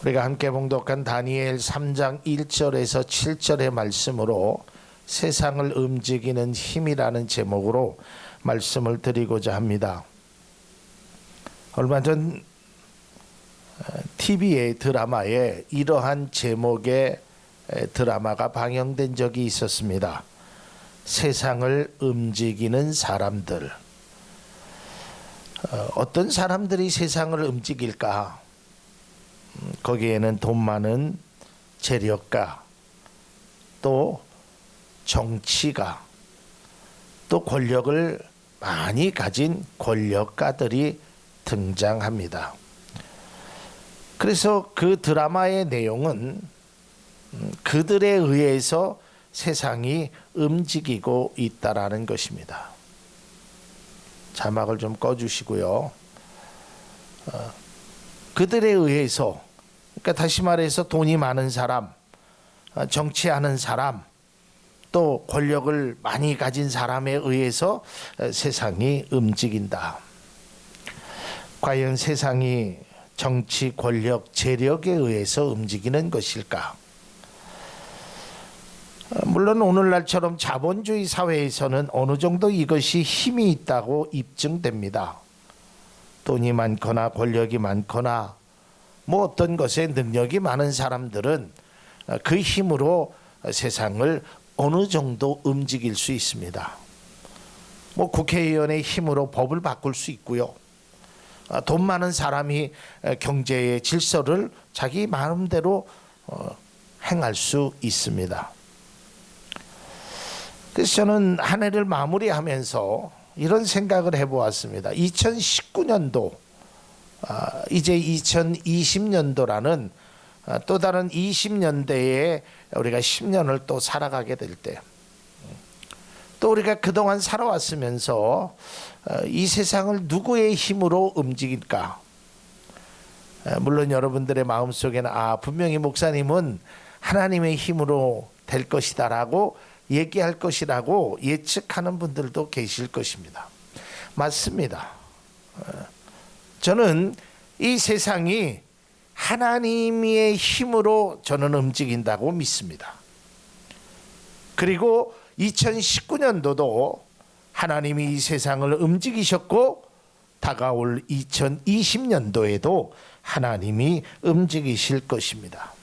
우리가 함께 봉독한 다니엘 3장 1절에서 7절의 말씀으로 세상을 움직이는 힘이라는 제목으로 말씀을 드리고자 합니다. 얼마 전 TV의 드라마에 이러한 제목의 드라마가 방영된 적이 있었습니다. 세상을 움직이는 사람들. 어떤 사람들이 세상을 움직일까? 거기에는 돈 많은 재력가, 또 정치가, 또 권력을 많이 가진 권력가들이 등장합니다. 그래서 그 드라마의 내용은 그들에 의해서 세상이 움직이고 있다라는 것입니다. 자막을 좀 꺼주시고요. 그들에 의해서, 그러니까 다시 말해서 돈이 많은 사람, 정치하는 사람, 또 권력을 많이 가진 사람에 의해서 세상이 움직인다. 과연 세상이 정치, 권력, 재력에 의해서 움직이는 것일까? 물론 오늘날처럼 자본주의 사회에서는 어느 정도 이것이 힘이 있다고 입증됩니다. 돈이 많거나 권력이 많거나 뭐 어떤 것에 능력이 많은 사람들은 그 힘으로 세상을 어느 정도 움직일 수 있습니다. 뭐 국회의원의 힘으로 법을 바꿀 수 있고요. 돈 많은 사람이 경제의 질서를 자기 마음대로 행할 수 있습니다. 그래서 저는 한 해를 마무리하면서 이런 생각을 해보았습니다. 2019년도, 이제 2020년도라는 또 다른 20년대에 우리가 10년을 또 살아가게 될 때, 또 우리가 그동안 살아왔으면서 이 세상을 누구의 힘으로 움직일까? 물론 여러분들의 마음속에는 분명히 목사님은 하나님의 힘으로 될 것이다라고 얘기할 것이라고 예측하는 분들도 계실 것입니다. 맞습니다. 저는 이 세상이 하나님의 힘으로 저는 움직인다고 믿습니다. 그리고 2019년도도 하나님이 이 세상을 움직이셨고 다가올 2020년도에도 하나님이 움직이실 것입니다.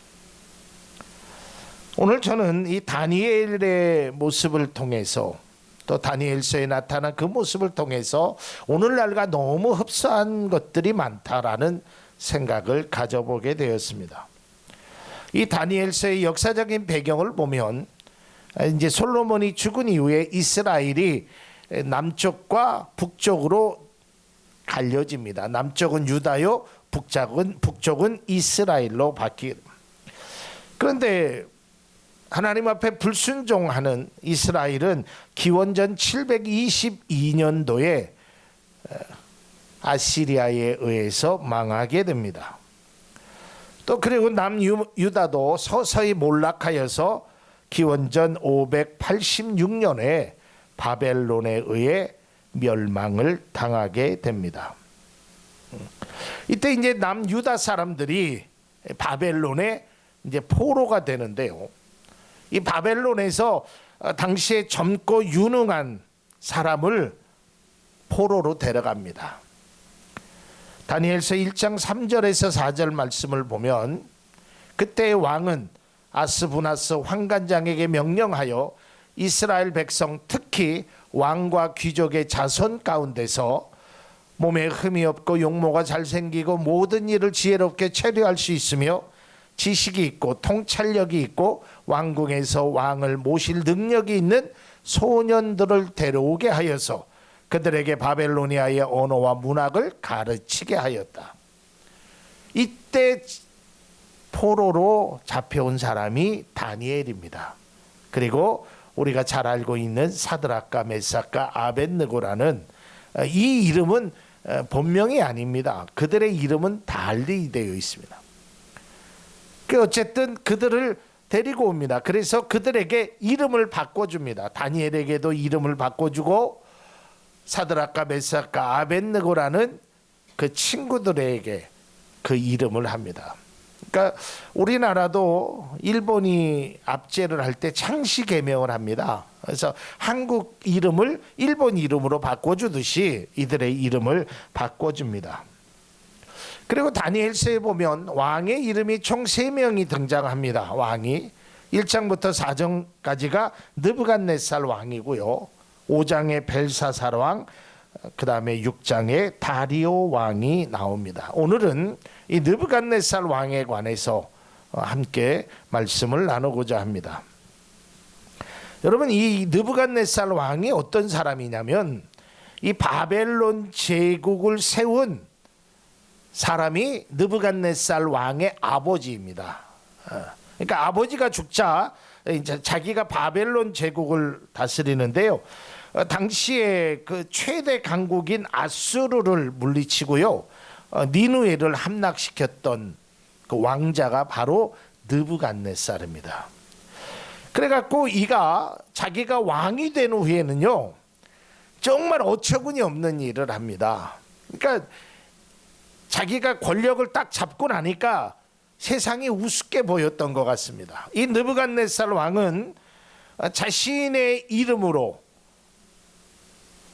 오늘 저는 이 다니엘의 모습을 통해서, 또 다니엘서에 나타난 그 모습을 통해서 오늘날과 너무 흡사한 것들이 많다라는 생각을 가져보게 되었습니다. 이 다니엘서의 역사적인 배경을 보면 이제 솔로몬이 죽은 이후에 이스라엘이 남쪽과 북쪽으로 갈려집니다. 남쪽은 유다요, 북쪽은 이스라엘로 바뀝니다. 그런데 하나님 앞에 불순종하는 이스라엘은 기원전 722년도에 아시리아에 의해서 망하게 됩니다. 또 그리고 남유다도 서서히 몰락하여서 기원전 586년에 바벨론에 의해 멸망을 당하게 됩니다. 이때 이제 남유다 사람들이 바벨론에 이제 포로가 되는데요. 이 바벨론에서 당시에 젊고 유능한 사람을 포로로 데려갑니다. 다니엘서 1장 3절에서 4절 말씀을 보면 그때의 왕은 아스부나스 환관장에게 명령하여 이스라엘 백성, 특히 왕과 귀족의 자손 가운데서 몸에 흠이 없고 용모가 잘생기고 모든 일을 지혜롭게 처리할 수 있으며 지식이 있고 통찰력이 있고 왕궁에서 왕을 모실 능력이 있는 소년들을 데려오게 하여서 그들에게 바벨로니아의 언어와 문학을 가르치게 하였다. 이때 포로로 잡혀온 사람이 다니엘입니다. 그리고 우리가 잘 알고 있는 사드락과 메삭과 아벳느고라는 이 이름은 본명이 아닙니다. 그들의 이름은 달리 되어 있습니다. 어쨌든 그들을 데리고 옵니다. 그래서 그들에게 이름을 바꿔줍니다. 다니엘에게도 이름을 바꿔주고 사드락과 메삭과 아벳느고라는 그 친구들에게 그 이름을 합니다. 그러니까 우리나라도 일본이 압제를 할 때 창씨 개명을 합니다. 그래서 한국 이름을 일본 이름으로 바꿔주듯이 이들의 이름을 바꿔줍니다. 그리고 다니엘서에 보면 왕의 이름이 총 3명이 등장합니다. 왕이 1장부터 4장까지가 느부갓네살 왕이고요. 5장에 벨사살 왕, 그 다음에 6장에 다리오 왕이 나옵니다. 오늘은 이 느부갓네살 왕에 관해서 함께 말씀을 나누고자 합니다. 여러분, 이 느부갓네살 왕이 어떤 사람이냐면 이 바벨론 제국을 세운 사람이 느부갓네살 왕의 아버지입니다. 그러니까 아버지가 죽자 이제 자기가 바벨론 제국을 다스리는데요. 당시에 그 최대 강국인 아수르를 물리치고요, 니누에를 함락시켰던 그 왕자가 바로 느부갓네살입니다. 그래갖고 이가 자기가 왕이 된 후에는요, 정말 어처구니 없는 일을 합니다. 그러니까 자기가 권력을 딱 잡고 나니까 세상이 우습게 보였던 것 같습니다. 이 느부갓네살 왕은 자신의 이름으로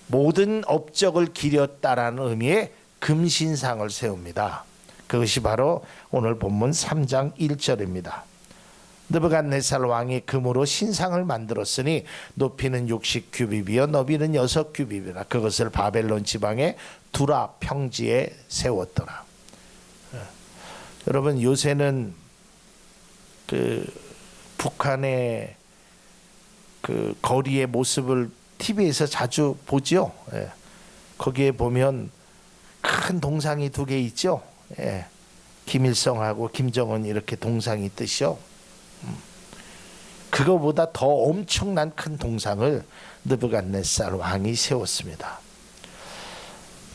모든 업적을 기렸다라는 의미의 금신상을 세웁니다. 그것이 바로 오늘 본문 3장 1절입니다. 느부갓네살 왕이 금으로 신상을 만들었으니 높이는 60규빗이요 너비는 6규빗이라 그것을 바벨론 지방의 두라 평지에 세웠더라. 여러분, 요새는 그 북한의 그 거리의 모습을 TV에서 자주 보죠. 거기에 보면 큰 동상이 2개 있죠. 김일성하고 김정은 이렇게 동상이 있듯이요. 그거보다 더 엄청난 큰 동상을 느부갓네살 왕이 세웠습니다.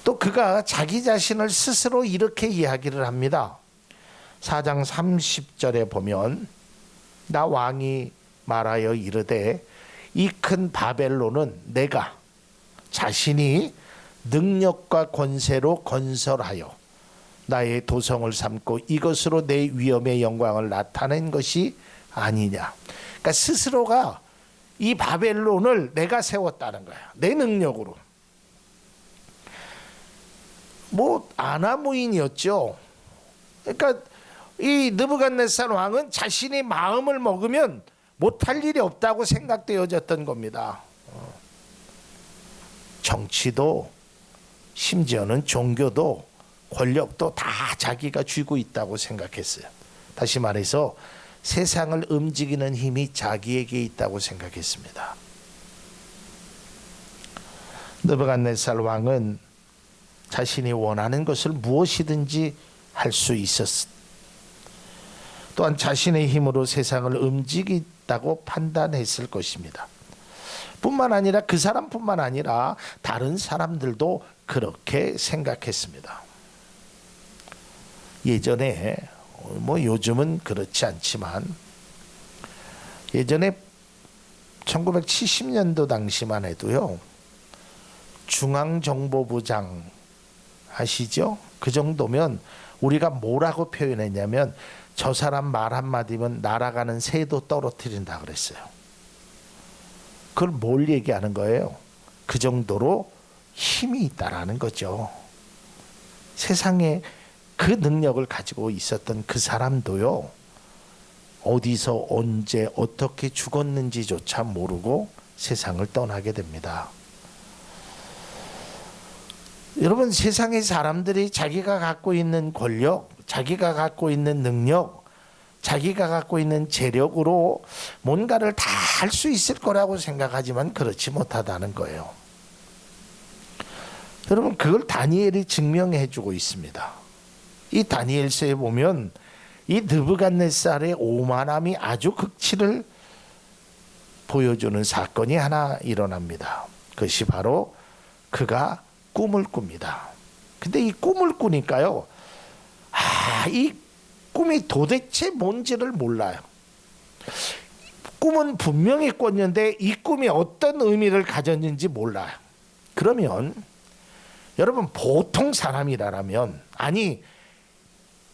또 그가 자기 자신을 스스로 이렇게 이야기를 합니다. 4장 30절에 보면 나 왕이 말하여 이르되 이 큰 바벨론은 내가 자신이 능력과 권세로 건설하여 나의 도성을 삼고 이것으로 내 위엄의 영광을 나타낸 것이 아니냐. 그러니까 스스로가 이 바벨론을 내가 세웠다는 거야. 내 능력으로. 뭐 아나무인이었죠. 그러니까 이 느부갓네살 왕은 자신이 마음을 먹으면 못할 일이 없다고 생각되어졌던 겁니다. 정치도 심지어는 종교도 권력도 다 자기가 쥐고 있다고 생각했어요. 다시 말해서 세상을 움직이는 힘이 자기에게 있다고 생각했습니다. 느부갓네살 왕은 자신이 원하는 것을 무엇이든지 할 수 있었습니다. 또한 자신의 힘으로 세상을 움직인다고 판단했을 것입니다. 뿐만 아니라 그 사람뿐만 아니라 다른 사람들도 그렇게 생각했습니다. 예전에 뭐 요즘은 그렇지 않지만 예전에 1970년도 당시만 해도요, 중앙정보부장 아시죠? 그 정도면 우리가 뭐라고 표현했냐면 저 사람 말 한마디면 날아가는 새도 떨어뜨린다 그랬어요. 그걸 뭘 얘기하는 거예요? 그 정도로 힘이 있다라는 거죠. 세상에 그 능력을 가지고 있었던 그 사람도요, 어디서 언제 어떻게 죽었는지조차 모르고 세상을 떠나게 됩니다. 여러분, 세상의 사람들이 자기가 갖고 있는 권력, 자기가 갖고 있는 능력, 자기가 갖고 있는 재력으로 뭔가를 다 할 수 있을 거라고 생각하지만 그렇지 못하다는 거예요. 여러분, 그걸 다니엘이 증명해 주고 있습니다. 이 다니엘서에 보면 이 느부갓네살의 오만함이 아주 극치를 보여주는 사건이 하나 일어납니다. 그것이 바로 그가 꿈을 꿉니다. 근데 이 꿈을 꾸니까요, 이 꿈이 도대체 뭔지를 몰라요. 꿈은 분명히 꿨는데 이 꿈이 어떤 의미를 가졌는지 몰라요. 그러면 여러분, 보통 사람이라면, 아니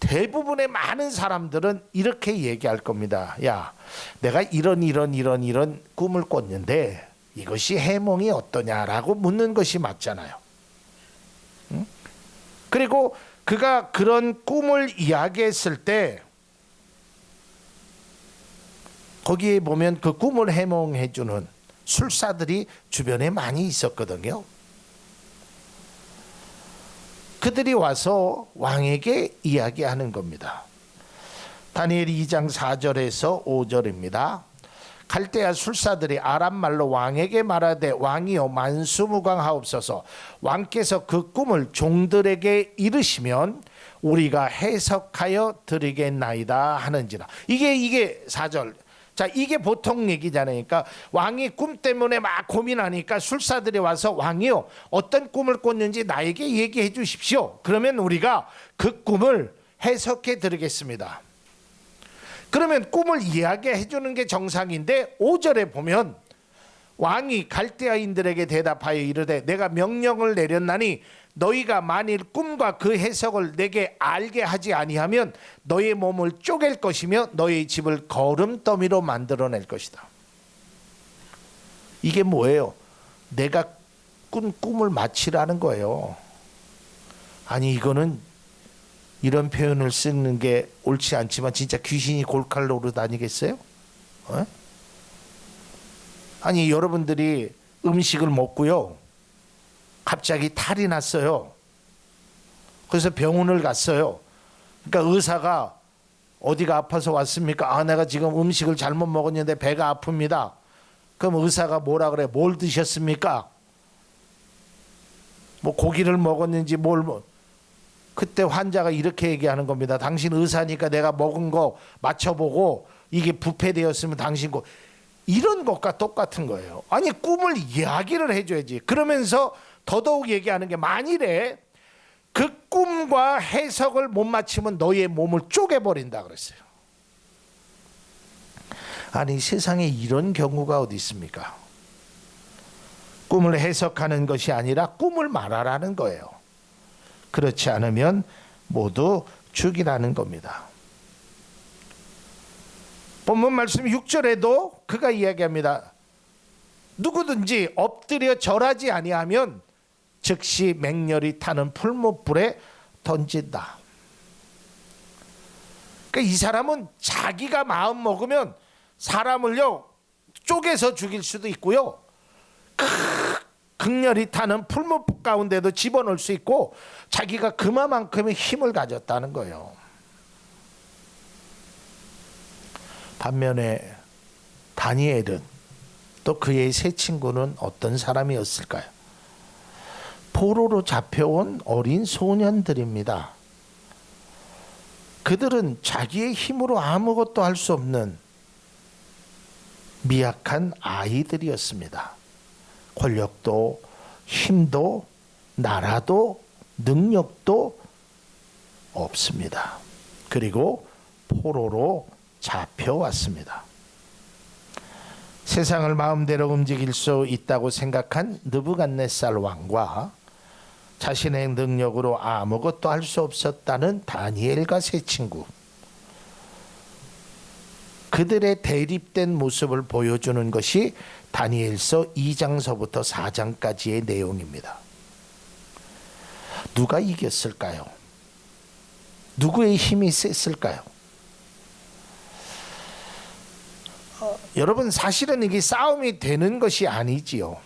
대부분의 많은 사람들은 이렇게 얘기할 겁니다. 야, 내가 이런 꿈을 꿨는데 이것이 해몽이 어떠냐라고 묻는 것이 맞잖아요. 응? 그리고 그가 그런 꿈을 이야기했을 때 거기에 보면 그 꿈을 해몽해 주는 술사들이 주변에 많이 있었거든요. 그들이 와서 왕에게 이야기하는 겁니다. 다니엘 2장 4절에서 5절입니다. 갈대아 술사들이 아람 말로 왕에게 말하되 왕이여 만수무강하옵소서. 왕께서 그 꿈을 종들에게 이르시면 우리가 해석하여 드리겠나이다 하는지라. 이게 4절. 자, 이게 보통 얘기잖아요. 그러니까 왕이 꿈 때문에 막 고민하니까 술사들이 와서 왕이요, 어떤 꿈을 꿨는지 나에게 얘기해 주십시오. 그러면 우리가 그 꿈을 해석해 드리겠습니다. 그러면 꿈을 이야기해 주는 게 정상인데 5절에 보면 왕이 갈대아인들에게 대답하여 이르되 내가 명령을 내렸나니 너희가 만일 꿈과 그 해석을 내게 알게 하지 아니하면 너희 몸을 쪼갤 것이며 너희 집을 거름더미로 만들어낼 것이다. 이게 뭐예요? 내가 꾼 꿈을 마치라는 거예요. 아니, 이거는 이런 표현을 쓰는 게 옳지 않지만 진짜 귀신이 골칼로 다니겠어요? 아니, 여러분들이 음식을 먹고요, 갑자기 탈이 났어요. 그래서 병원을 갔어요. 그러니까 의사가 어디가 아파서 왔습니까? 아, 내가 지금 음식을 잘못 먹었는데 배가 아픕니다. 그럼 의사가 뭐라 그래? 뭘 드셨습니까? 뭐 고기를 먹었는지 그때 환자가 이렇게 얘기하는 겁니다. 당신 의사니까 내가 먹은 거 맞춰보고 이게 부패되었으면 당신 거. 이런 것과 똑같은 거예요. 아니, 꿈을 이야기를 해줘야지. 그러면서 더더욱 얘기하는 게 만일에 그 꿈과 해석을 못 맞추면 너희의 몸을 쪼개버린다 그랬어요. 아니, 세상에 이런 경우가 어디 있습니까? 꿈을 해석하는 것이 아니라 꿈을 말하라는 거예요. 그렇지 않으면 모두 죽이라는 겁니다. 본문 말씀 6절에도 그가 이야기합니다. 누구든지 엎드려 절하지 아니하면 즉시 맹렬히 타는 풀무불에 던진다. 그러니까 이 사람은 자기가 마음 먹으면 사람을요 쪼개서 죽일 수도 있고요, 극렬히 타는 풀무불 가운데도 집어넣을 수 있고, 자기가 그만큼의 힘을 가졌다는 거예요. 반면에 다니엘은 또 그의 세 친구는 어떤 사람이었을까요? 포로로 잡혀온 어린 소년들입니다. 그들은 자기의 힘으로 아무것도 할 수 없는 미약한 아이들이었습니다. 권력도 힘도 나라도 능력도 없습니다. 그리고 포로로 잡혀왔습니다. 세상을 마음대로 움직일 수 있다고 생각한 느부갓네살 왕과 자신의 능력으로 아무것도 할 수 없었다는 다니엘과 세 친구, 그들의 대립된 모습을 보여주는 것이 다니엘서 2장서부터 4장까지의 내용입니다. 누가 이겼을까요? 누구의 힘이 셌을까요? 여러분, 사실은 이게 싸움이 되는 것이 아니지요.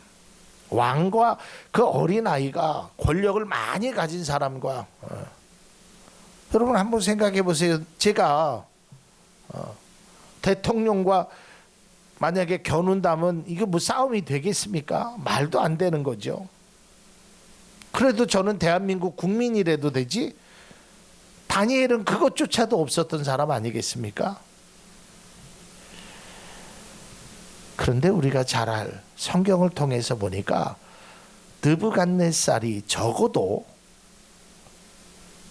왕과 그 어린아이가 권력을 많이 가진 사람과, 여러분 한번 생각해 보세요. 제가 대통령과 만약에 겨눈다면 이게 뭐 싸움이 되겠습니까? 말도 안 되는 거죠. 그래도 저는 대한민국 국민이라도 되지, 다니엘은 그것조차도 없었던 사람 아니겠습니까? 그런데 우리가 잘 알 성경을 통해서 보니까 느부갓네살이 적어도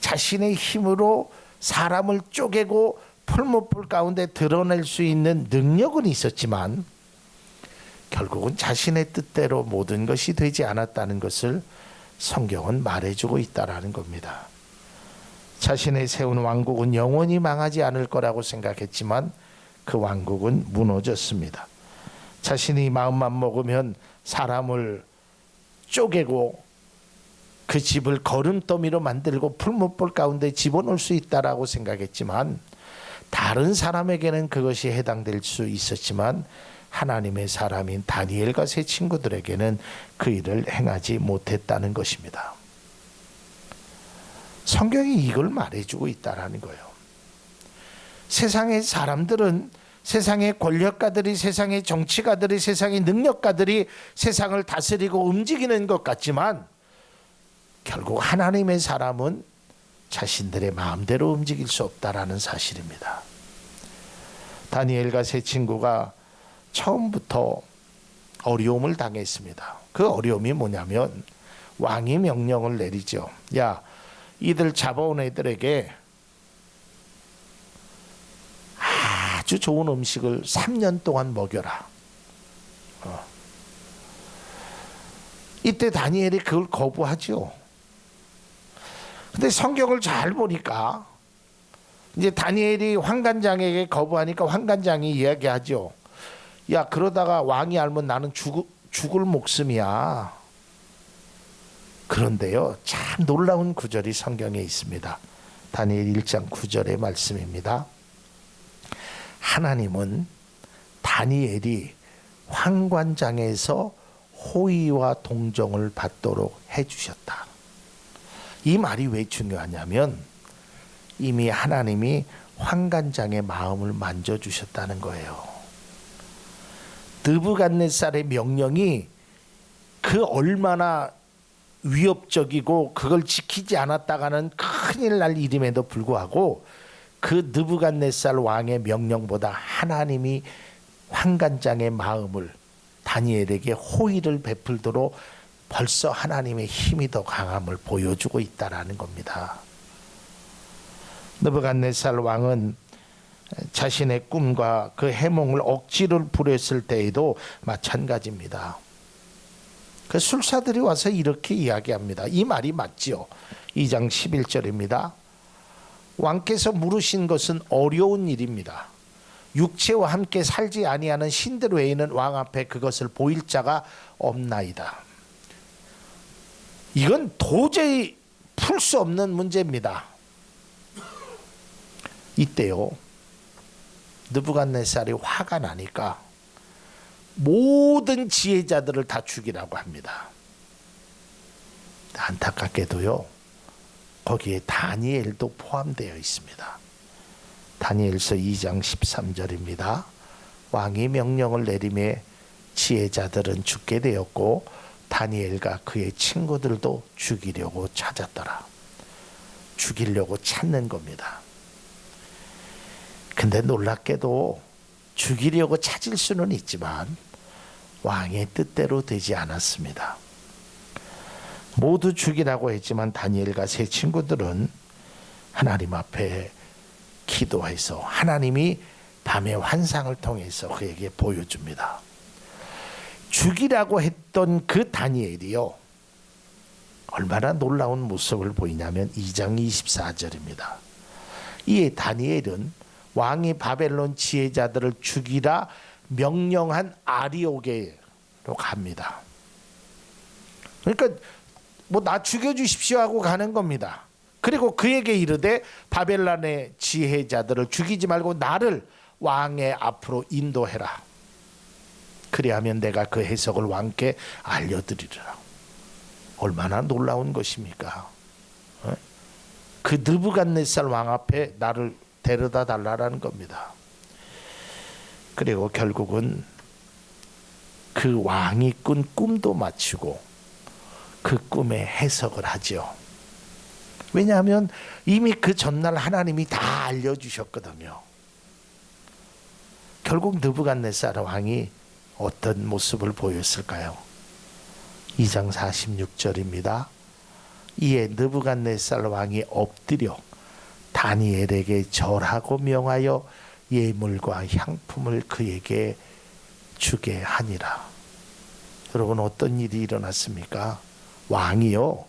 자신의 힘으로 사람을 쪼개고 풀무불 가운데 드러낼 수 있는 능력은 있었지만 결국은 자신의 뜻대로 모든 것이 되지 않았다는 것을 성경은 말해주고 있다라는 겁니다. 자신의 세운 왕국은 영원히 망하지 않을 거라고 생각했지만 그 왕국은 무너졌습니다. 자신이 마음만 먹으면 사람을 쪼개고 그 집을 거름더미로 만들고 풀무불 가운데 집어넣을 수 있다라고 생각했지만, 다른 사람에게는 그것이 해당될 수 있었지만 하나님의 사람인 다니엘과 세 친구들에게는 그 일을 행하지 못했다는 것입니다. 성경이 이걸 말해주고 있다라는 거예요. 세상의 사람들은, 세상의 권력가들이, 세상의 정치가들이, 세상의 능력가들이 세상을 다스리고 움직이는 것 같지만 결국 하나님의 사람은 자신들의 마음대로 움직일 수 없다라는 사실입니다. 다니엘과 세 친구가 처음부터 어려움을 당했습니다. 그 어려움이 뭐냐면 왕이 명령을 내리죠. 야, 이들 잡아온 애들에게 아주 좋은 음식을 3년 동안 먹여라. 이때 다니엘이 그걸 거부하죠. 근데 성경을 잘 보니까 이제 다니엘이 환관장에게 거부하니까 환관장이 이야기하죠. 야, 그러다가 왕이 알면 나는 죽을 목숨이야. 그런데요, 참 놀라운 구절이 성경에 있습니다. 다니엘 1장 9절의 말씀입니다. 하나님은 다니엘이 환관장에서 호의와 동정을 받도록 해주셨다. 이 말이 왜 중요하냐면 이미 하나님이 환관장의 마음을 만져주셨다는 거예요. 느부갓네살의 명령이 그 얼마나 위협적이고 그걸 지키지 않았다가는 큰일 날 일임에도 불구하고 그 느부갓네살 왕의 명령보다 하나님이 환관장의 마음을 다니엘에게 호의를 베풀도록 벌써 하나님의 힘이 더 강함을 보여주고 있다라는 겁니다. 느부갓네살 왕은 자신의 꿈과 그 해몽을 억지로 부렸을 때에도 마찬가지입니다. 그 술사들이 와서 이렇게 이야기합니다. 이 말이 맞지요. 2장 11절입니다. 왕께서 물으신 것은 어려운 일입니다. 육체와 함께 살지 아니하는 신들 외에는 왕 앞에 그것을 보일 자가 없나이다. 이건 도저히 풀 수 없는 문제입니다. 이때요, 느부갓네살이 화가 나니까 모든 지혜자들을 다 죽이라고 합니다. 안타깝게도요, 거기에 다니엘도 포함되어 있습니다. 다니엘서 2장 13절입니다. 왕이 명령을 내림에 지혜자들은 죽게 되었고 다니엘과 그의 친구들도 죽이려고 찾았더라. 죽이려고 찾는 겁니다. 근데 놀랍게도 죽이려고 찾을 수는 있지만 왕의 뜻대로 되지 않았습니다. 모두 죽이라고 했지만 다니엘과 세 친구들은 하나님 앞에 기도해서 하나님이 밤의 환상을 통해서 그에게 보여줍니다. 죽이라고 했던 그 다니엘이요, 얼마나 놀라운 모습을 보이냐면 2장 24절입니다. 이에 다니엘은 왕이 바벨론 지혜자들을 죽이라 명령한 아리옥에로 갑니다. 그러니까 뭐 나 죽여주십시오 하고 가는 겁니다. 그리고 그에게 이르되 바벨론의 지혜자들을 죽이지 말고 나를 왕의 앞으로 인도해라. 그리하면 내가 그 해석을 왕께 알려드리리라. 얼마나 놀라운 것입니까? 그 느부갓네살 왕 앞에 나를 데려다 달라라는 겁니다. 그리고 결국은 그 왕이 꾼 꿈도 마치고 그 꿈의 해석을 하죠. 왜냐하면 이미 그 전날 하나님이 다 알려주셨거든요. 결국 느부갓네살 왕이 어떤 모습을 보였을까요? 2장 46절입니다. 이에 느부갓네살 왕이 엎드려 다니엘에게 절하고 명하여 예물과 향품을 그에게 주게 하니라. 여러분, 어떤 일이 일어났습니까? 왕이요,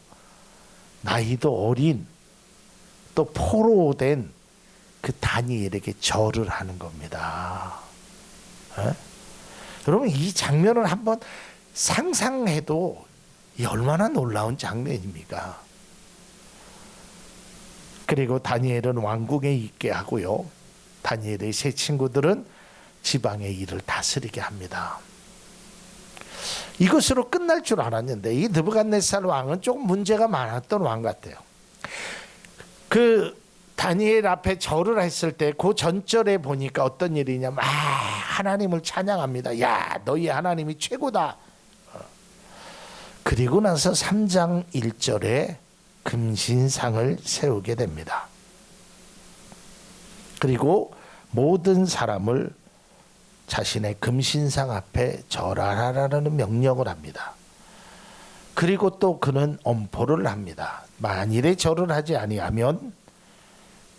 나이도 어린 또 포로된 그 다니엘에게 절을 하는 겁니다. 여러분 이 장면을 한번 상상해도 얼마나 놀라운 장면입니까? 그리고 다니엘은 왕궁에 있게 하고요. 다니엘의 세 친구들은 지방의 일을 다스리게 합니다. 이것으로 끝날 줄 알았는데 이 느부갓네살 왕은 조금 문제가 많았던 왕 같아요. 그 다니엘 앞에 절을 했을 때 그 전절에 보니까 어떤 일이냐면 하나님을 찬양합니다. 야, 너희 하나님이 최고다. 그리고 나서 3장 1절에 금신상을 세우게 됩니다. 그리고 모든 사람을 자신의 금신상 앞에 절하라는 명령을 합니다. 그리고 또 그는 엄포를 합니다. 만일에 절을 하지 아니하면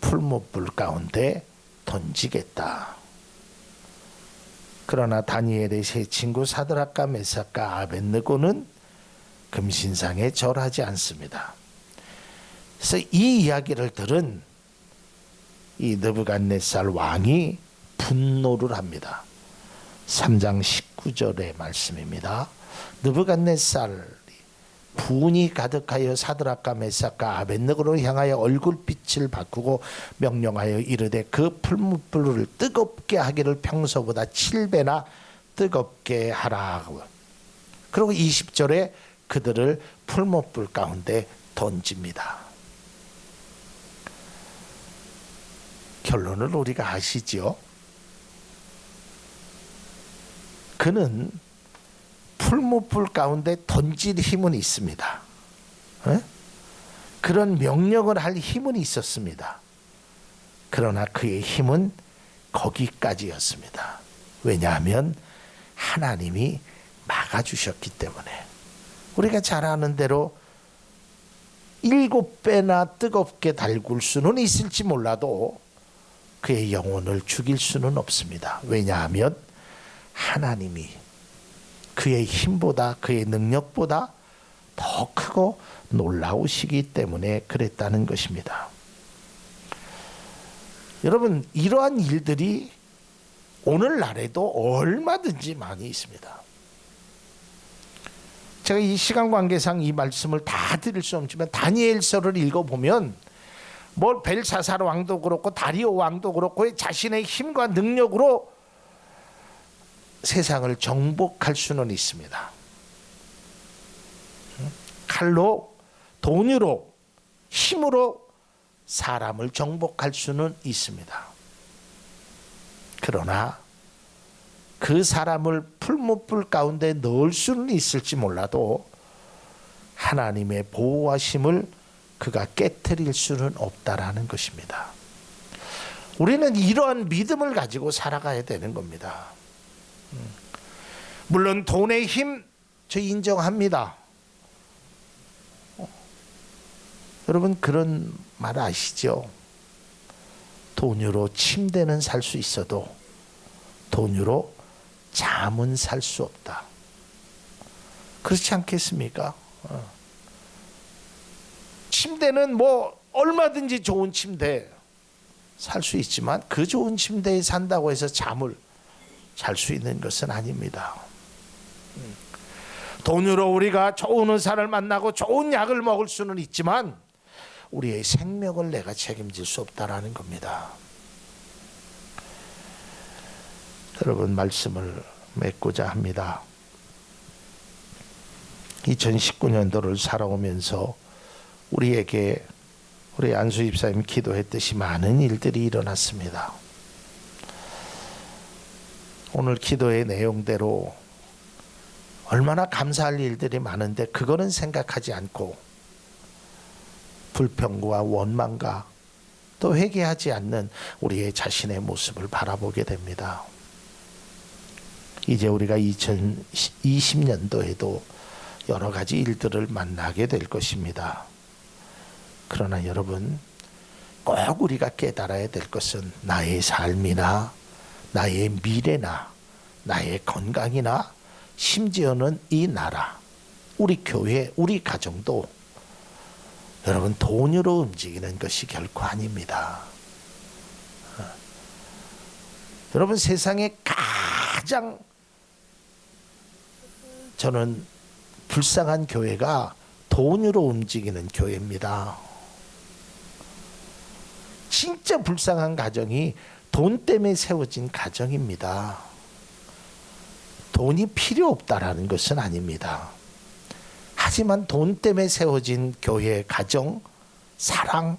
풀무불 가운데 던지겠다. 그러나 다니엘의 세 친구 사드락과 메삭과 아벳느고는 금신상에 절하지 않습니다. 그래서 이 이야기를 들은 이 느부갓네살 왕이 분노를 합니다. 3장 19절의 말씀입니다. 느부갓네살이 분이 가득하여 사드락과 메삭과 아벳느고를 향하여 얼굴빛을 바꾸고 명령하여 이르되 그 풀무불을 뜨겁게 하기를 평소보다 7배나 뜨겁게 하라고. 그리고 20절에 그들을 풀무불 가운데 던집니다. 결론을 우리가 아시죠? 그는 풀무불 가운데 던질 힘은 있습니다. 그런 명령을 할 힘은 있었습니다. 그러나 그의 힘은 거기까지였습니다. 왜냐하면 하나님이 막아주셨기 때문에. 우리가 잘 아는 대로 7배나 뜨겁게 달굴 수는 있을지 몰라도 그의 영혼을 죽일 수는 없습니다. 왜냐하면 하나님이 그의 힘보다 그의 능력보다 더 크고 놀라우시기 때문에 그랬다는 것입니다. 여러분 이러한 일들이 오늘날에도 얼마든지 많이 있습니다. 제가 이 시간 관계상 이 말씀을 다 드릴 수 없지만 다니엘서를 읽어보면 뭐 벨사살 왕도 그렇고 다리오 왕도 그렇고 자신의 힘과 능력으로 세상을 정복할 수는 있습니다. 칼로, 돈으로, 힘으로 사람을 정복할 수는 있습니다. 그러나 그 사람을 풀무불 가운데 넣을 수는 있을지 몰라도 하나님의 보호하심을 그가 깨트릴 수는 없다라는 것입니다. 우리는 이러한 믿음을 가지고 살아가야 되는 겁니다. 물론 돈의 힘 저 인정합니다. 여러분 그런 말 아시죠? 돈으로 침대는 살 수 있어도 돈으로 잠은 살 수 없다. 그렇지 않겠습니까? 침대는 뭐 얼마든지 좋은 침대 살 수 있지만 그 좋은 침대에 산다고 해서 잠을 잘 수 있는 것은 아닙니다. 돈으로 우리가 좋은 의사를 만나고 좋은 약을 먹을 수는 있지만 우리의 생명을 내가 책임질 수 없다라는 겁니다. 여러분 말씀을 맺고자 합니다. 2019년도를 살아오면서 우리에게 우리 안수 집사님 기도했듯이 많은 일들이 일어났습니다. 오늘 기도의 내용대로 얼마나 감사할 일들이 많은데 그거는 생각하지 않고 불평과 원망과 또 회개하지 않는 우리의 자신의 모습을 바라보게 됩니다. 이제 우리가 2020년도에도 여러 가지 일들을 만나게 될 것입니다. 그러나 여러분 꼭 우리가 깨달아야 될 것은 나의 삶이나 나의 미래나 나의 건강이나 심지어는 이 나라, 우리 교회, 우리 가정도 여러분, 돈으로 움직이는 것이 결코 아닙니다. 여러분, 세상에 가장 저는 불쌍한 교회가 돈으로 움직이는 교회입니다. 진짜 불쌍한 가정이 돈 때문에 세워진 가정입니다. 돈이 필요 없다라는 것은 아닙니다. 하지만 돈 때문에 세워진 교회, 가정, 사랑,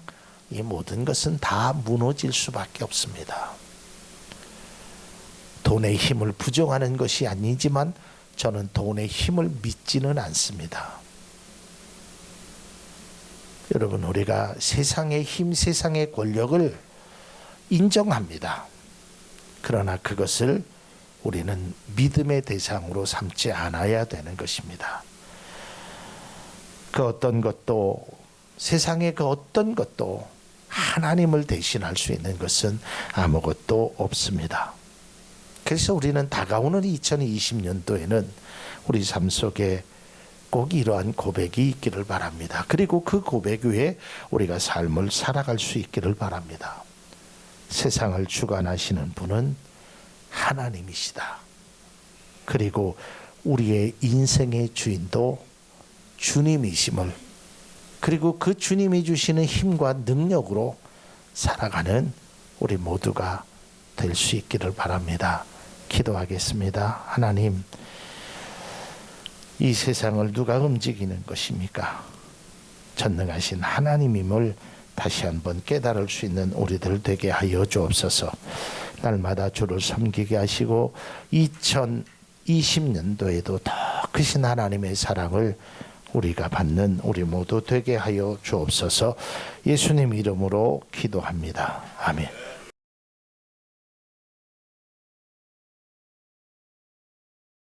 이 모든 것은 다 무너질 수밖에 없습니다. 돈의 힘을 부정하는 것이 아니지만 저는 돈의 힘을 믿지는 않습니다. 여러분, 우리가 세상의 힘, 세상의 권력을 인정합니다. 그러나 그것을 우리는 믿음의 대상으로 삼지 않아야 되는 것입니다. 그 어떤 것도, 세상의 그 어떤 것도 하나님을 대신할 수 있는 것은 아무것도 없습니다. 그래서 우리는 다가오는 2020년도에는 우리 삶 속에 꼭 이러한 고백이 있기를 바랍니다. 그리고 그 고백 위에 우리가 삶을 살아갈 수 있기를 바랍니다. 세상을 주관하시는 분은 하나님이시다. 그리고 우리의 인생의 주인도 주님이심을, 그리고 그 주님이 주시는 힘과 능력으로 살아가는 우리 모두가 될 수 있기를 바랍니다. 기도하겠습니다. 하나님, 이 세상을 누가 움직이는 것입니까? 전능하신 하나님임을 다시 한번 깨달을 수 있는 우리들 되게 하여 주옵소서. 날마다 주를 섬기게 하시고 2020년도에도 더 크신 하나님의 사랑을 우리가 받는 우리 모두 되게 하여 주옵소서. 예수님 이름으로 기도합니다. 아멘.